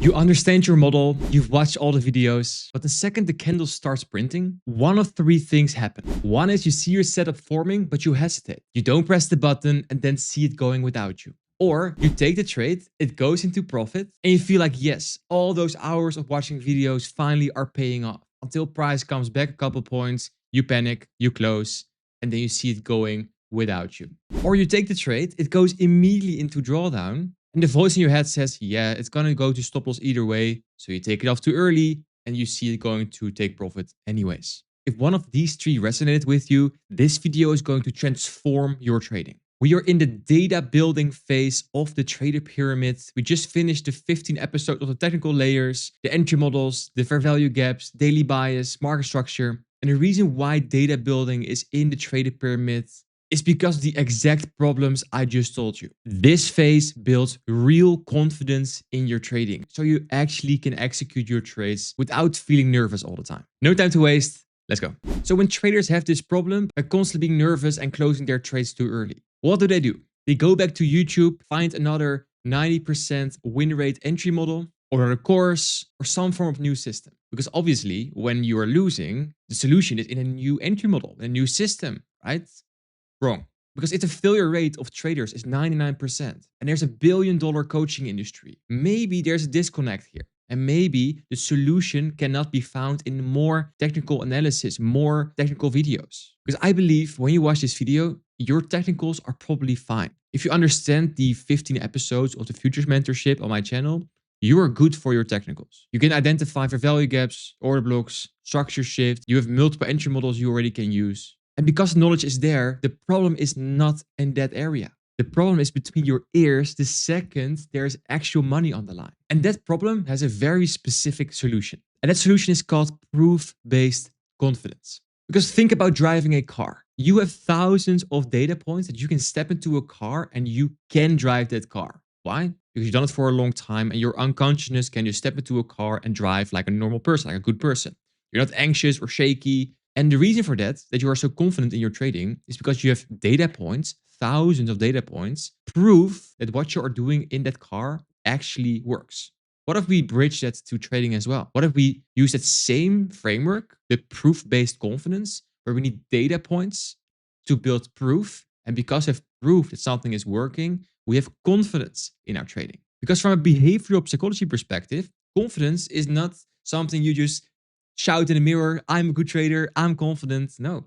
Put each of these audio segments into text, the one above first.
You understand your model, you've watched all the videos, but the second the candle starts printing, one of three things happen. One is you see your setup forming, but you hesitate. You don't press the button and then see it going without you. Or you take the trade, it goes into profit, and you feel like, yes, all those hours of watching videos finally are paying off. Until price comes back a couple points, you panic, you close, and then you see it going without you. Or you take the trade, it goes immediately into drawdown, and the voice in your head says, yeah, it's going to go to stop loss either way. So you take it off too early and you see it going to take profit anyways. If one of these three resonated with you, this video is going to transform your trading. We are in the data building phase of the trader pyramid. We just finished the 15 episode of the technical layers, the entry models, the fair value gaps, daily bias, market structure. And the reason why data building is in the trader pyramid is because the exact problems I just told you. This phase builds real confidence in your trading, so you actually can execute your trades without feeling nervous all the time. No time to waste, let's go. So when traders have this problem by constantly being nervous and closing their trades too early, what do? They go back to YouTube, find another 90% win rate entry model, or a course, or some form of new system. Because obviously, when you are losing, the solution is in a new entry model, a new system, right? Wrong. Because it's a failure rate of traders is 99%. And there's $1 billion coaching industry. Maybe there's a disconnect here. And maybe the solution cannot be found in more technical analysis, more technical videos. Because I believe when you watch this video, your technicals are probably fine. If you understand the 15 episodes of the Futures Mentorship on my channel, you are good for your technicals. You can identify fair value gaps, order blocks, structure shift. You have multiple entry models you already can use. And because knowledge is there, the problem is not in that area. The problem is between your ears the second there's actual money on the line. And that problem has a very specific solution. And that solution is called proof-based confidence. Because think about driving a car. You have thousands of data points that you can step into a car and you can drive that car. Why? Because you've done it for a long time and your unconsciousness can just step into a car and drive like a normal person, like a good person. You're not anxious or shaky. And the reason for that you are so confident in your trading, is because you have data points, thousands of data points, proof that what you are doing in that car actually works. What if we bridge that to trading as well? What if we use that same framework, the proof-based confidence, where we need data points to build proof? And because we have proof that something is working, we have confidence in our trading. Because from a behavioral psychology perspective, confidence is not something you just shout in the mirror, I'm a good trader, I'm confident. No,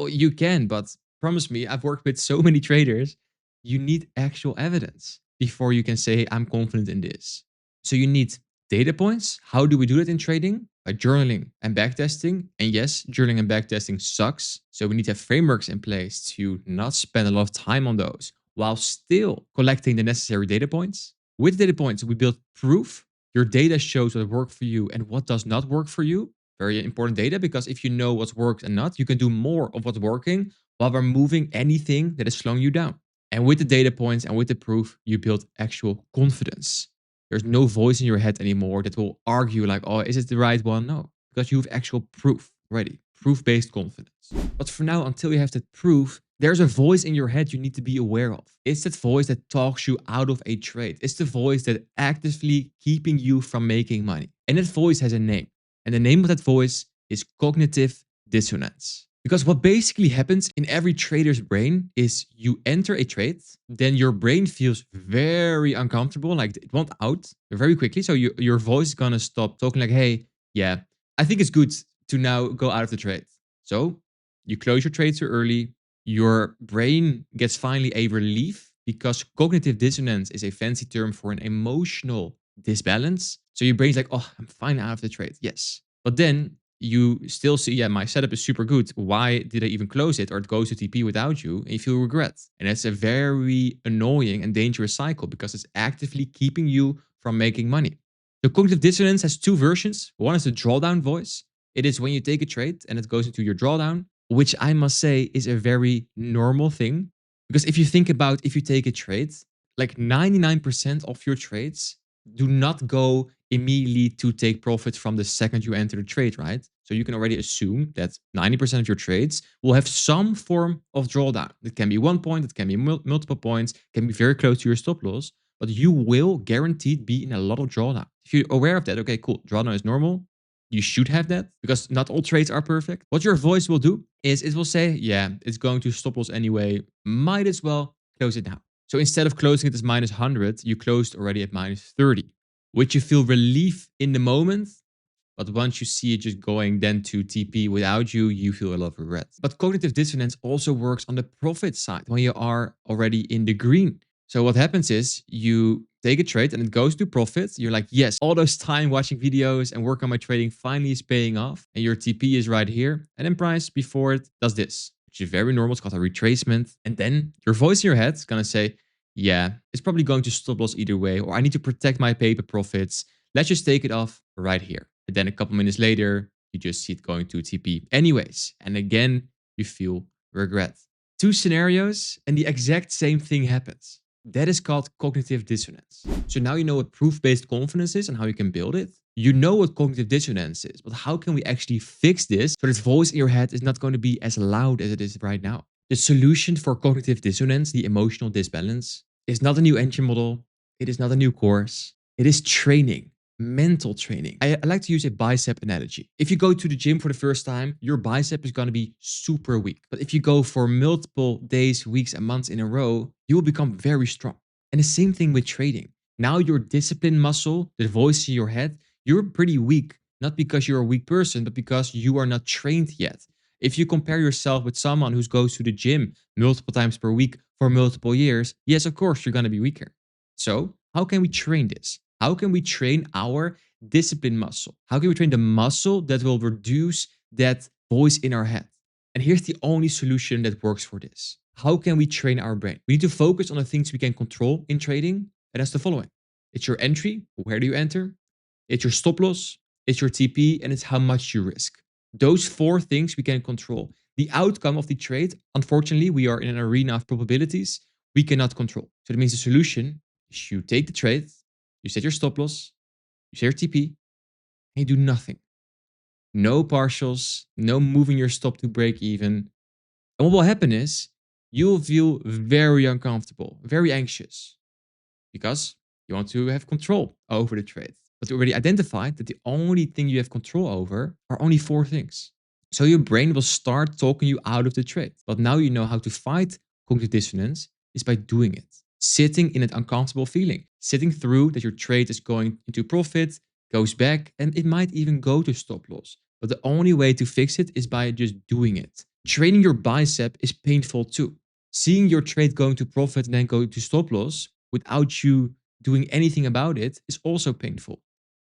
you can, but promise me, I've worked with so many traders, you need actual evidence before you can say, I'm confident in this. So you need data points. How do we do that in trading? By journaling and backtesting. And yes, journaling and backtesting sucks. So we need to have frameworks in place to not spend a lot of time on those while still collecting the necessary data points. With data points, we build proof. Your data shows what worked for you and what does not work for you. Very important data, because if you know what's worked and not, you can do more of what's working while removing anything that is slowing you down. And with the data points and with the proof, you build actual confidence. There's no voice in your head anymore that will argue like, oh, is it the right one? No, because you have actual proof already, proof-based confidence. But for now, until you have that proof, there's a voice in your head you need to be aware of. It's that voice that talks you out of a trade. It's the voice that actively keeping you from making money. And that voice has a name. And the name of that voice is Cognitive Dissonance. Because what basically happens in every trader's brain is you enter a trade, then your brain feels very uncomfortable, like it wants out very quickly. So your voice is going to stop talking like, hey, yeah, I think it's good to now go out of the trade. So you close your trade too early. Your brain gets finally a relief, because cognitive dissonance is a fancy term for an emotional disbalance. So your brain's like, oh, I'm fine out of the trade. Yes. But then you still see, yeah, my setup is super good. Why did I even close it? Or it goes to TP without you, and you feel regret. And it's a very annoying and dangerous cycle, because it's actively keeping you from making money. The cognitive dissonance has two versions. One is the drawdown voice. It is when you take a trade and it goes into your drawdown, which I must say is a very normal thing. Because if you think about, if you take a trade, like 99% of your trades do not go immediately to take profit from the second you enter the trade, right? So you can already assume that 90% of your trades will have some form of drawdown. It can be 1 point, it can be multiple points, it can be very close to your stop loss. but you will guaranteed be in a lot of drawdown. If you're aware of that, okay, cool. Drawdown is normal. You should have that because not all trades are perfect. What your voice will do is it will say, yeah, it's going to stop loss anyway. Might as well close it now. So instead of closing it as minus 100, you closed already at minus 30, which you feel relief in the moment. But once you see it just going then to TP without you, you feel a lot of regret. But cognitive dissonance also works on the profit side when you are already in the green. So what happens is you take a trade and it goes to profit. You're like, yes, all those time watching videos and work on my trading finally is paying off. And your TP is right here. And then price before it does this, which is very normal. It's called a retracement. And then your voice in your head is going to say, yeah, it's probably going to stop loss either way, or I need to protect my paper profits. Let's just take it off right here. And then a couple minutes later, you just see it going to TP anyways. And again, you feel regret. Two scenarios and the exact same thing happens. That is called cognitive dissonance. So now you know what proof-based confidence is and how you can build it. You know what cognitive dissonance is, but how can we actually fix this so that voice in your head is not going to be as loud as it is right now? The solution for cognitive dissonance, the emotional disbalance, is not a new engine model. It is not a new course. It is training. Mental training. I like to use a bicep analogy. If you go to the gym for the first time, your bicep is going to be super weak. But if you go for multiple days, weeks, and months in a row, you will become very strong. And the same thing with trading. Now your discipline muscle, the voice in your head, you're pretty weak. Not because you're a weak person, but because you are not trained yet. If you compare yourself with someone who goes to the gym multiple times per week for multiple years, yes, of course, you're going to be weaker. So how can we train this? How can we train our discipline muscle? How can we train the muscle that will reduce that voice in our head? And here's the only solution that works for this. How can we train our brain? We need to focus on the things we can control in trading. And that's the following. It's your entry. Where do you enter? It's your stop loss. It's your TP. And it's how much you risk. Those four things we can control. The outcome of the trade, unfortunately, we are in an arena of probabilities we cannot control. So that means the solution is you take the trade, you set your stop loss, you set your TP, and you do nothing. No partials, no moving your stop to break even. And what will happen is you'll feel very uncomfortable, very anxious, because you want to have control over the trade. But you already identified that the only thing you have control over are only four things. So your brain will start talking you out of the trade. But now you know how to fight cognitive dissonance is by doing it. Sitting in an uncomfortable feeling, sitting through that your trade is going into profit, goes back, and it might even go to stop loss. But the only way to fix it is by just doing it. Training your bicep is painful too. Seeing your trade going to profit and then go to stop loss without you doing anything about it is also painful.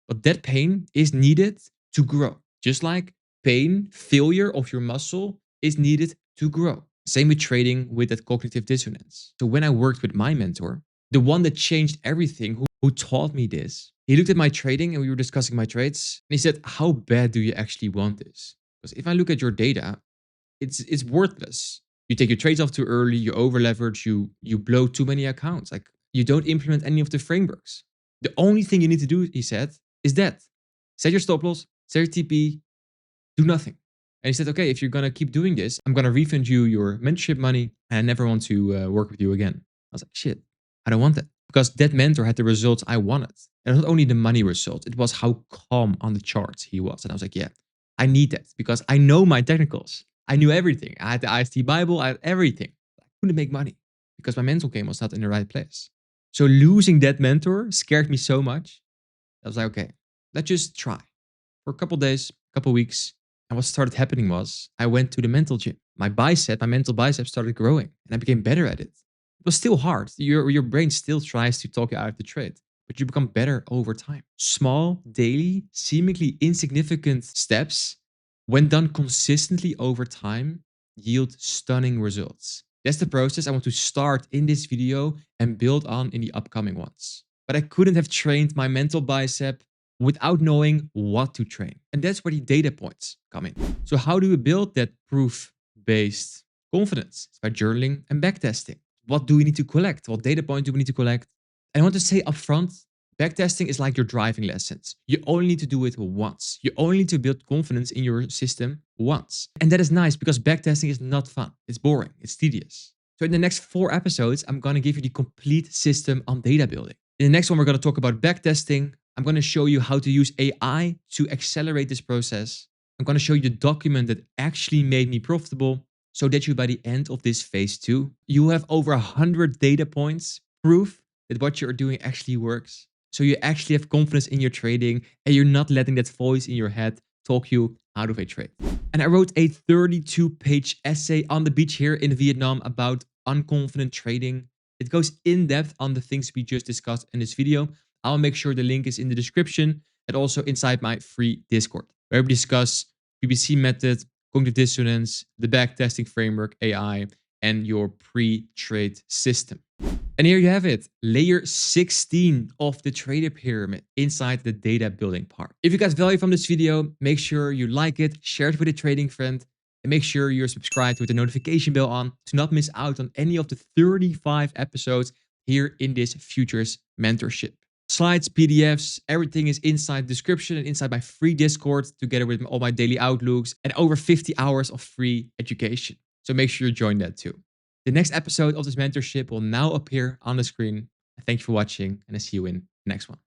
But that pain is needed to grow. Just like pain, failure of your muscle is needed to grow. Same with trading with that cognitive dissonance. So when I worked with my mentor, the one that changed everything, who taught me this, he looked at my trading and we were discussing my trades. And he said, how bad do you actually want this? Because if I look at your data, it's worthless. You take your trades off too early, you over leverage, you blow too many accounts. Like you don't implement any of the frameworks. The only thing you need to do, he said, is that. Set your stop loss, set your TP, do nothing. And he said, okay, if you're going to keep doing this, I'm going to refund you your mentorship money and I never want to work with you again. I was like, shit, I don't want that. Because that mentor had the results I wanted. And not only the money result, it was how calm on the charts he was. And I was like, yeah, I need that because I know my technicals. I knew everything. I had the IST Bible, I had everything. I couldn't make money because my mental game was not in the right place. So losing that mentor scared me so much. I was like, okay, let's just try. For a couple days, a couple weeks. And what started happening was I went to the mental gym. My mental bicep started growing and I became better at it. It was still hard. Your brain still tries to talk you out of the trade, but you become better over time. Small, daily, seemingly insignificant steps, when done consistently over time, yield stunning results. That's the process I want to start in this video and build on in the upcoming ones. But I couldn't have trained my mental bicep without knowing what to train. And that's where the data points come in. So how do we build that proof-based confidence? It's by journaling and backtesting. What do we need to collect? What data point do we need to collect? And I want to say upfront, backtesting is like your driving lessons. You only need to do it once. You only need to build confidence in your system once. And that is nice because backtesting is not fun. It's boring. It's tedious. So in the next 4 episodes, I'm going to give you the complete system on data building. In the next one, we're going to talk about backtesting. I'm going to show you how to use AI to accelerate this process. I'm going to show you the document that actually made me profitable so that you, by the end of this phase 2, you have over 100 data points, proof that what you're doing actually works. So you actually have confidence in your trading and you're not letting that voice in your head talk you out of a trade. And I wrote a 32-page essay on the beach here in Vietnam about unconfident trading. It goes in depth on the things we just discussed in this video. I'll make sure the link is in the description and also inside my free Discord, where we discuss BBC method, cognitive dissonance, the backtesting framework, AI, and your pre-trade system. And here you have it, layer 16 of the trader pyramid inside the data building part. If you got value from this video, make sure you like it, share it with a trading friend, and make sure you're subscribed with the notification bell on to not miss out on any of the 35 episodes here in this Futures Mentorship. Slides, PDFs, everything is inside the description and inside my free Discord together with all my daily outlooks and over 50 hours of free education. So make sure you join that too. The next episode of this mentorship will now appear on the screen. Thank you for watching and I see you in the next one.